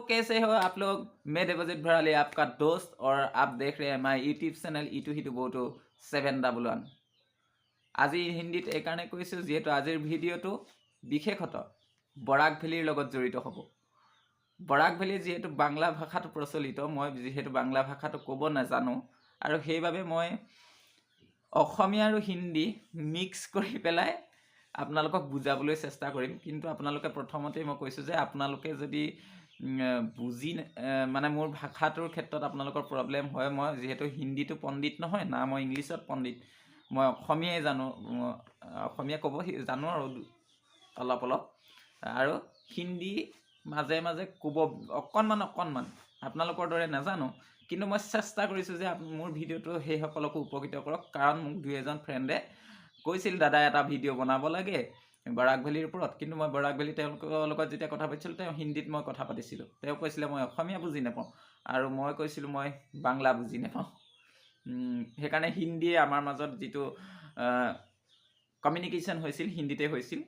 कैसे हो आप लोग? मैं देवजीत भराली आपका दोस्त और आप देख रहे हैं माय यूट्यूब चैनल ইটো সিটো বটো 711। আজি হিন্দীত এইকাৰণে কৈছোঁ যিহেতু আজিৰ ভিডিঅ'টো বিশেষতঃ বৰাক ভেলীৰ লগত জড়িত হ'ব। বৰাক ভেলী যিহেতু বাংলা ভাষাটো প্ৰচলিত, মই যিহেতু বাংলা ভাষাটো ক'ব নাজানো আৰু সেইবাবে মই অসমীয়া আৰু হিন্দী মিক্স কৰি পেলাই আপোনালোকক বুজাবলৈ চেষ্টা কৰিম। কিন্তু আপোনালোকে প্ৰথমতেই মই কৈছোঁ যে আপোনালোকে যদি বুজি মানে মোৰ ভাষাটোৰ ক্ষেত্ৰত আপোনালোকৰ প্ৰব্লেম হয়, মই যিহেতু হিন্দীটো পণ্ডিত নহয় না, মই ইংলিছত পণ্ডিত, মই অসমীয়াই জানো, অসমীয়া ক'ব জানো আৰু অলপ অলপ, আৰু হিন্দী মাজে মাজে ক'ব অকণমান আপোনালোকৰ দৰে নাজানো। কিন্তু মই চেষ্টা কৰিছোঁ যে মোৰ ভিডিঅ'টো সেইসকলকো উপকৃত কৰক, কাৰণ মোক দুই এজন ফ্ৰেণ্ডে কৈছিল দাদা এটা ভিডিঅ' বনাব লাগে বৰাক ভেলীৰ ওপৰত। কিন্তু মই বৰাক ভেলী তেওঁলোকৰ লগত যেতিয়া কথা পাতিছিলোঁ, তেওঁ হিন্দীত মই কথা পাতিছিলোঁ, তেওঁ কৈছিলে মই অসমীয়া বুজি নাপাওঁ আৰু মই কৈছিলোঁ মই বাংলা বুজি নাপাওঁ। সেইকাৰণে হিন্দীয়ে আমাৰ মাজত যিটো কমিউনিকেশ্যন হৈছিল হিন্দীতে হৈছিল।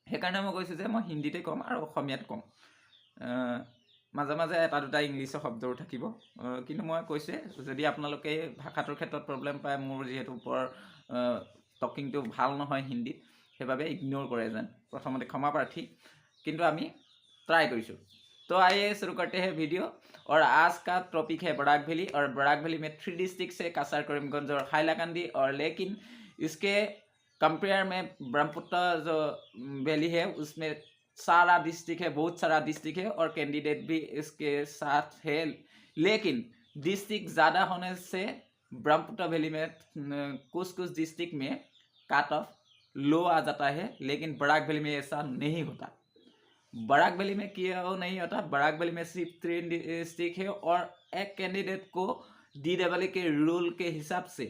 সেইকাৰণে মই কৈছোঁ যে মই হিন্দীতে ক'ম আৰু অসমীয়াত ক'ম, মাজে মাজে এটা দুটা ইংলিছৰ শব্দও থাকিব। কিন্তু মই কৈছোঁ যদি আপোনালোকে ভাষাটোৰ ক্ষেত্ৰত প্ৰব্লেম পায়, মোৰ যিহেতু ওপৰৰ টকিংটো ভাল নহয় হিন্দীত, সেইবাবে ইগন'ৰ কৰে যেন প্ৰথমতে ক্ষমা প্ৰাৰ্থী, কিন্তু আমি ट्राई करूँ। तो आइए शुरू करते हैं वीडियो। और आज का टॉपिक है बराक वैली, और बराक वैली में 3 डिस्ट्रिक्ट से कासार, करीमगंज और हाइलाकांदी, और लेकिन इसके कंपेयर में ब्रह्मपुत्र जो वैली है उसमें सारा डिस्ट्रिक्ट है, बहुत सारा डिस्ट्रिक्ट है और कैंडिडेट भी इसके साथ है। लेकिन डिस्ट्रिक्ट ज़्यादा होने से ब्रह्मपुत्र वैली में कुछ डिस्ट्रिक्ट में कट ऑफ लो आ जाता है, लेकिन बराक वैली में ऐसा नहीं होता। बराक वैली में क्यों नहीं होता? बराक वैली में सिर्फ 3 डिस्ट्रिक्ट है और एक कैंडिडेट को DEE के रूल के हिसाब से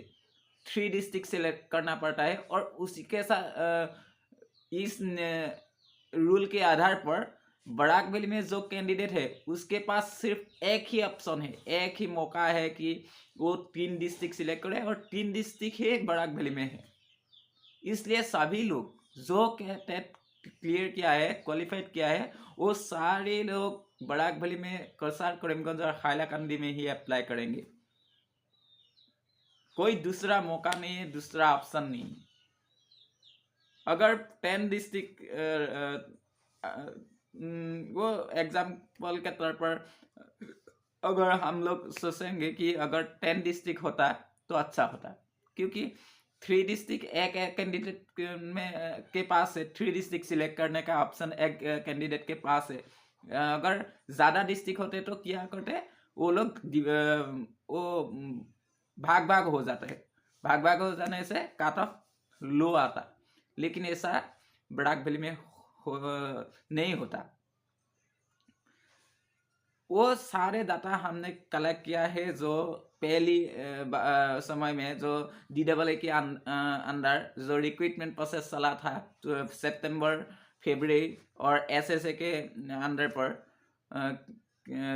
3 डिस्ट्रिक्ट सेलेक्ट करना पड़ता है, और उसी के साथ इस रूल के आधार पर बराक वैली में जो कैंडिडेट है उसके पास सिर्फ एक ही ऑप्शन है, एक ही मौका है कि वो 3 डिस्ट्रिक्ट सिलेक्ट करे, और 3 डिस्ट्रिक्ट ही बराक वैली में है। इसलिए सभी लोग जो टेट क्लियर किया है, क्वालिफाइड किया है, वो सारे लोग बराक वैली में कासार, करीमगंज और हाइलाकांदी में ही अप्लाई करेंगे। कोई दूसरा मौका नहीं है, दूसरा ऑप्शन नहीं है। अगर 10 डिस्ट्रिक्ट वो एग्जाम्पल के तौर पर अगर हम लोग सोचेंगे कि अगर 10 डिस्ट्रिक्ट होता तो अच्छा होता, क्योंकि 3 डिस्ट्रिक्ट एक कैंडिडेट में के पास है, 3 डिस्ट्रिक्ट सिलेक्ट करने का ऑप्शन एक कैंडिडेट के पास है। अगर ज़्यादा डिस्ट्रिक्ट होते तो क्या करते, वो लोग वो भाग हो जाते हैं, भाग हो जाने से कट ऑफ लो आता, लेकिन ऐसा बराक वैली में नहीं होता। वो सारे डाटा हमने कलेक्ट किया है जो पहली समय में जो DEE के अंदर जो रिक्रूटमेंट प्रोसेस चला था, तो सितंबर, फरवरी, और SSA के अंदर पर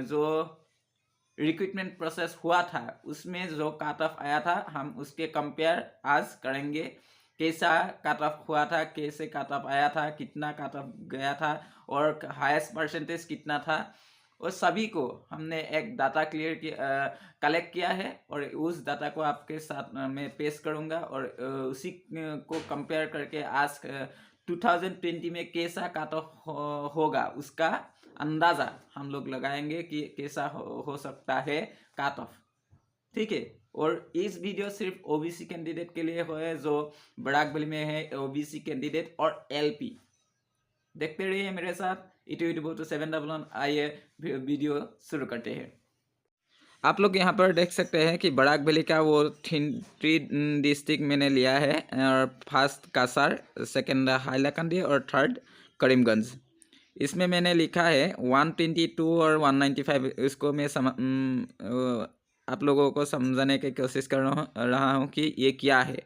जो रिक्रूटमेंट प्रोसेस हुआ था उसमें जो कट ऑफ आया था, हम उसके कंपेयर आज करेंगे। कैसा कट ऑफ हुआ था, कैसे कट ऑफ आया था, कितना कट ऑफ गया था, और हाईएस्ट परसेंटेज कितना था, और सभी को हमने एक डाटा क्लियर कलेक्ट किया है, और उस डाटा को आपके साथ मैं पेश करूंगा, और उसी को कंपेयर करके आज 2020 में कैसा कट ऑफ होगा उसका अंदाज़ा हम लोग लगाएंगे कि कैसा हो सकता है कट ऑफ। ठीक है, और इस वीडियो सिर्फ OBC कैंडिडेट के लिए है जो बराक वैली में है, OBC कैंडिडेट और LP। देखते रहिए मेरे साथ इटो सिटो बटो 711। आइए वीडियो शुरू करते हैं। आप लोग यहाँ पर देख सकते हैं कि बराक वैली का वो 3 डिस्ट्रिक्ट मैंने लिया है, और फर्स्ट कासार, सेकंड हाइलाकांदी, और थर्ड करीमगंज। इसमें मैंने लिखा है 122 और 195। इसको मैं आप लोगों को समझाने की कोशिश कर रहा हूँ कि ये क्या है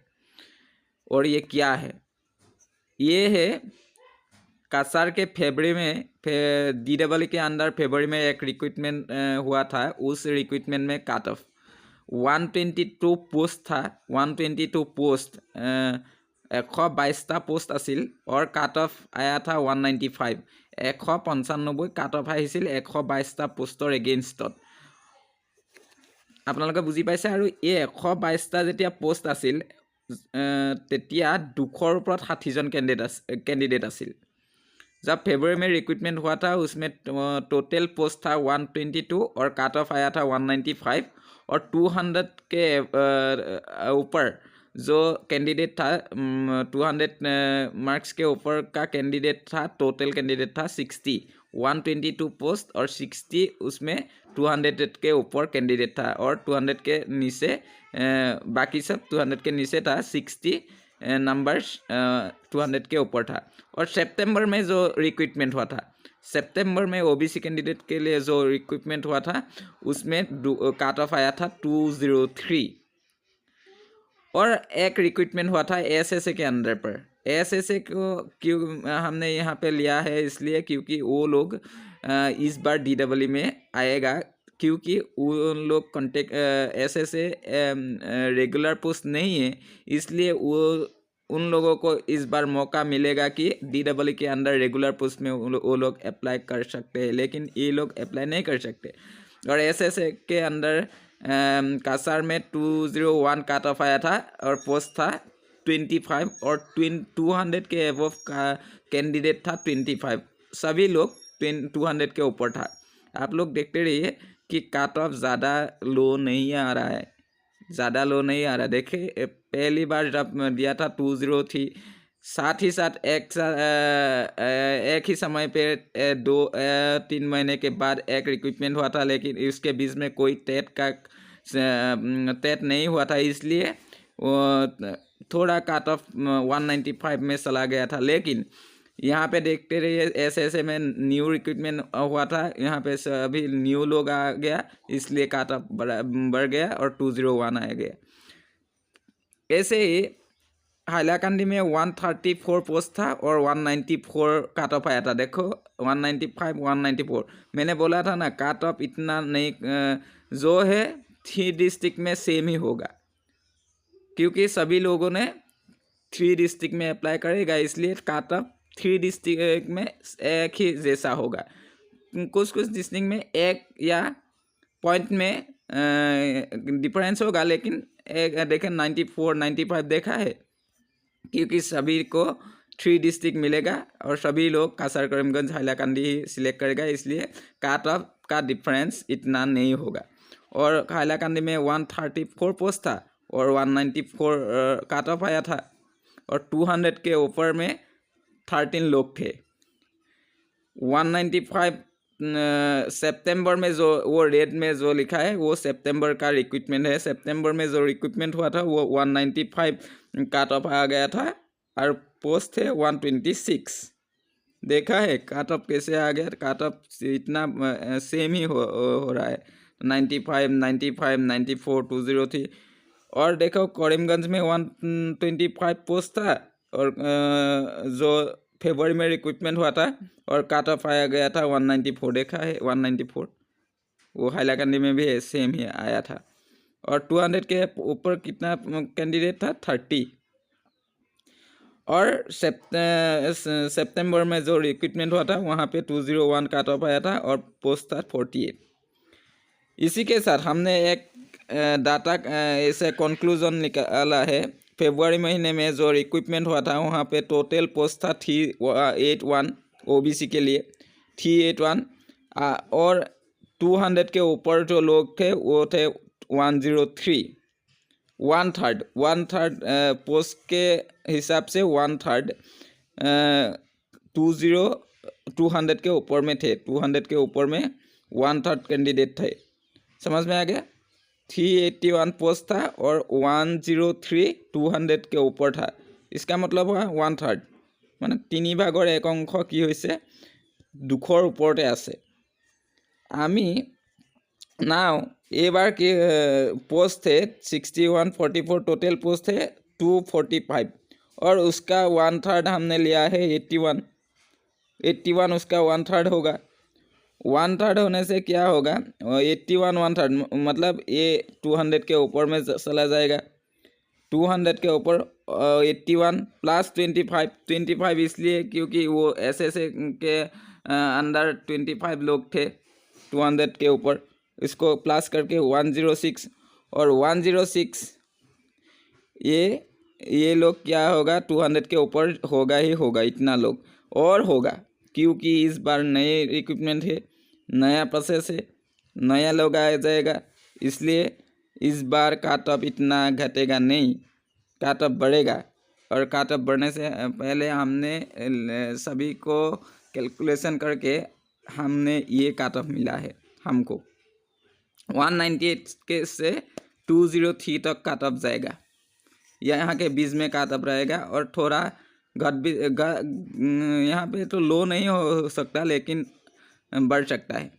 और ये क्या है। ये है कासार के फरवरी में, DEE के अंदर फरवरी में एक रिक्रूटमेंट हुआ था। उस रिक्रूटमेंट में कट ऑफ 122 पोस्ट था, 122 पोस्ट 122टा पोस्ट आसिल, और कट ऑफ आया था 195। 195 কাট অফ আহিছিল 122টা পোষ্টৰ এগেইনষ্টত। আপোনালোকে বুজি পাইছে। আৰু এই 122টা যেতিয়া পোষ্ট আছিল তেতিয়া 200ৰ ওপৰত 60জন कैंडिडेट আছিল। जब फरवरी में रिक्रूटमेंट हुआ था उसमें टोटल पोस्ट था 122 और काट ऑफ आया था 195 और 200 के ऊपर जो कैंडिडेट था 200 मार्क्स के ऊपर का कैंडिडेट था, टोटल कैंडिडेट था 60। 122 पोस्ट और 60 उसमें 200 के ऊपर कैंडिडेट था और 200 के नीचे बाकी सब 200 के नीचे था। 60 नंबर्स 200 के ऊपर था। और सितंबर में जो रिक्रूटमेंट हुआ था, सितंबर में ओबीसी कैंडिडेट के लिए जो रिक्रूटमेंट हुआ था उसमें काट ऑफ आया था 203। और एक रिक्रूटमेंट हुआ था एसएसए के अंडर पर। एसएसए को क्यों हमने यहाँ पे लिया है, इसलिए क्योंकि वो लोग इस बार डीडब्ल्यू में आएगा, क्योंकि उन लोग कॉन्टेक्ट एसएसए रेगुलर पोस्ट नहीं है, इसलिए वो उन लोगों को इस बार मौका मिलेगा कि डीडब्ल्यू के अंदर रेगुलर पोस्ट में वो लोग अप्लाई कर सकते हैं, लेकिन ये लोग अप्लाई नहीं कर सकते। और एसएसए के अंदर कासार में 201 काट ऑफ आया था और पोस्ट था 25 और 200 के एबव का कैंडिडेट था 25। सभी लोग 200 के ऊपर था। आप लोग देखते रहिए कि काट ऑफ ज़्यादा लो नहीं आ रहा है, ज़्यादा लो नहीं आ रहा। देखिए पहली बार जब दिया था 203 थी, साथ ही साथ एक ही समय पे 2-3 महीने के बाद एक रिक्रूटमेंट हुआ था, लेकिन इसके बीच में कोई टेट नहीं हुआ था, इसलिए थोड़ा काट ऑफ 195 में चला गया था। लेकिन यहाँ पे देखते रहिए एसएसए में न्यू रिक्रूटमेंट हुआ था, यहाँ पे सभी न्यू लोग आ गया, इसलिए काट ऑफ बढ़ गया और 201 आ गया। ऐसे ही हाइलाकांडी में 134 पोस्ट था और 194 काट ऑफ आया था। देखो 195 194, मैंने बोला था ना काट ऑफ इतना नहीं, जो है 3 डिस्ट्रिक्ट में सेम ही होगा, क्योंकि सभी लोगों ने 3 डिस्ट्रिक्ट में अप्लाई करेगा, इसलिए काट ऑफ 3 डिस्ट्रिक्ट में एक ही जैसा होगा। कुछ डिस्ट्रिक्ट में एक या पॉइंट में डिफरेंस होगा, लेकिन एक देखें 94 95 देखा है, क्योंकि सभी को 3 डिस्ट्रिक्ट मिलेगा और सभी लोग कासर करीमगंज हाइलाकांडी ही सिलेक्ट करेगा, इसलिए काट ऑफ का डिफरेंस इतना नहीं होगा। और हाइलाकांडी में 134 पोस्ट था और 194 काट ऑफ आया था और 200 के ऊपर में 13 लोग थे। 195 सितंबर में जो वो रेड में जो लिखा है वो सितंबर का रिक्रूटमेंट है। सितंबर में जो रिक्रूटमेंट हुआ था वो 195 काट ऑफ आ गया था और पोस्ट थे 126। देखा है काट ऑफ कैसे आ गया, काट ऑफ इतना सेम ही हो रहा है, 95 95 94 203। और देखो करीमगंज में 125 पोस्ट था और जो फरवरी में रिक्रूटमेंट हुआ था और काट ऑफ आया गया था 194। देखा है 194, वो हाइलाकांडी में भी सेम ही आया था। और 200 के ऊपर कितना कैंडिडेट था, 30। और सितंबर में जो रिक्रूटमेंट हुआ था वहाँ पे 201 काट ऑफ आया था और पोस्ट था 48। इसी के साथ हमने एक डाटा ऐसे कंक्लूजन निकाला है। फरवरी महीने में जो रिक्रूटमेंट हुआ था वहाँ पे टोटल पोस्ट था 381 ओबीसी के लिए 381, और 200 के ऊपर जो लोग थे वो थे 103। 1/3 पोस्ट के हिसाब से 1/3 200 के ऊपर में थे। 200 के ऊपर में 1/3 कैंडिडेट थे। समझ में आ गया। 381 पोस्ट था और 103 200 के ऊपर था। इसका मतलब हुआ 1/3 মানে 3 ভাগৰ 1 অংশ কি হৈছে 200ৰ ওপৰতে আছে। আমি नाउ एबार के पोस्ट थे 61 44, टोटल पोस्ट थे 245 और उसका 1/3 हमने लिया है 81 उसका 1/3 होगा। 1/3 होने से क्या होगा, 81 1/3 मतलब ये 200 के ऊपर में चला जाएगा। 200 के ऊपर 81 प्लस 25 इसलिए क्योंकि वो एसएसए के अंडर 25 लोग थे 200 के ऊपर, इसको प्लस करके 106 और 106 ये लोग क्या होगा 200 के ऊपर होगा ही होगा, इतना लोग और होगा क्योंकि इस बार नए इक्विपमेंट है, नया प्रोसेस है, नया लोग आ जाएगा, इसलिए इस बार कट ऑफ इतना घटेगा नहीं, कट ऑफ बढ़ेगा। और कट ऑफ बढ़ने से पहले हमने सभी को कैलकुलेशन करके हमने ये कट ऑफ मिला है हमको 198 के से 203 तक कट ऑफ जाएगा, यहाँ के बीच में कट ऑफ रहेगा और थोड़ा यहाँ पे तो लो नहीं हो सकता लेकिन बढ़ सकता है,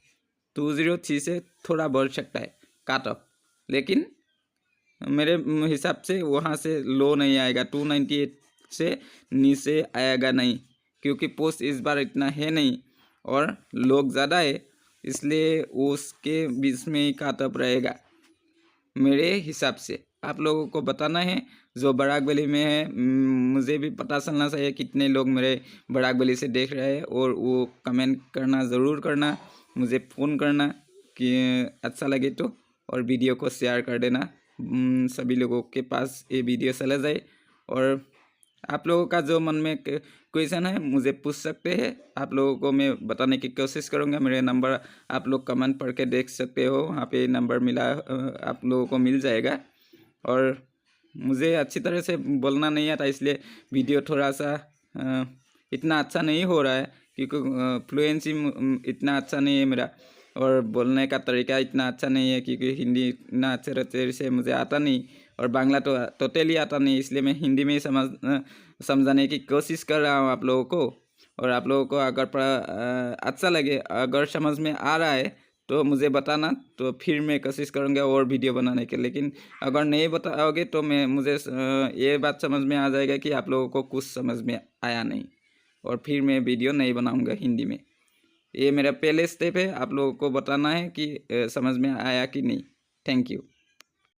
203 से थोड़ा बढ़ सकता है कट ऑफ, लेकिन मेरे हिसाब से वहाँ से लो नहीं आएगा, 298 से नीचे आएगा नहीं, क्योंकि पोस्ट इस बार इतना है नहीं और लोग ज़्यादा है, इसलिए उसके बीच में ही कट ऑफ रहेगा मेरे हिसाब से। आप लोगों को बताना है जो बराकबली में है, मुझे भी पता चलना चाहिए कितने लोग मेरे बराकबली से देख रहे हैं, और वो कमेंट करना ज़रूर करना, मुझे फ़ोन करना कि अच्छा लगे तो, और वीडियो को शेयर कर देना, सभी लोगों के पास ये वीडियो चला जाए। और आप लोगों का जो मन में क्वेश्चन है मुझे पूछ सकते हैं, आप लोगों को मैं बताने की कोशिश करूँगा। मेरे नंबर आप लोग कमेंट पढ़ के देख सकते हो, वहाँ पे नंबर मिला आप लोगों को मिल जाएगा। और मुझे अच्छी तरह से बोलना नहीं आता, इसलिए वीडियो थोड़ा सा इतना अच्छा नहीं हो रहा है, क्योंकि फ्लुएंसी इतना अच्छा नहीं है मेरा, और बोलने का तरीका इतना अच्छा नहीं है, क्योंकि हिंदी इतना अच्छे तरह से मुझे आता नहीं, और बांग्ला तो टोटली आता नहीं, इसलिए मैं हिंदी में ही समझाने की कोशिश कर रहा हूँ आप लोगों को। और आप लोगों को अगर अच्छा लगे, अगर समझ में आ रहा है तो मुझे बताना, तो फिर मैं कोशिश करूँगा और वीडियो बनाने के। लेकिन अगर नहीं बताओगे तो मुझे ये बात समझ में आ जाएगा कि आप लोगों को कुछ समझ में आया नहीं, और फिर मैं वीडियो नहीं बनाऊँगा हिंदी में। ये मेरा पहले स्टेप है, आप लोगों को बताना है कि समझ में आया कि नहीं। Thank you.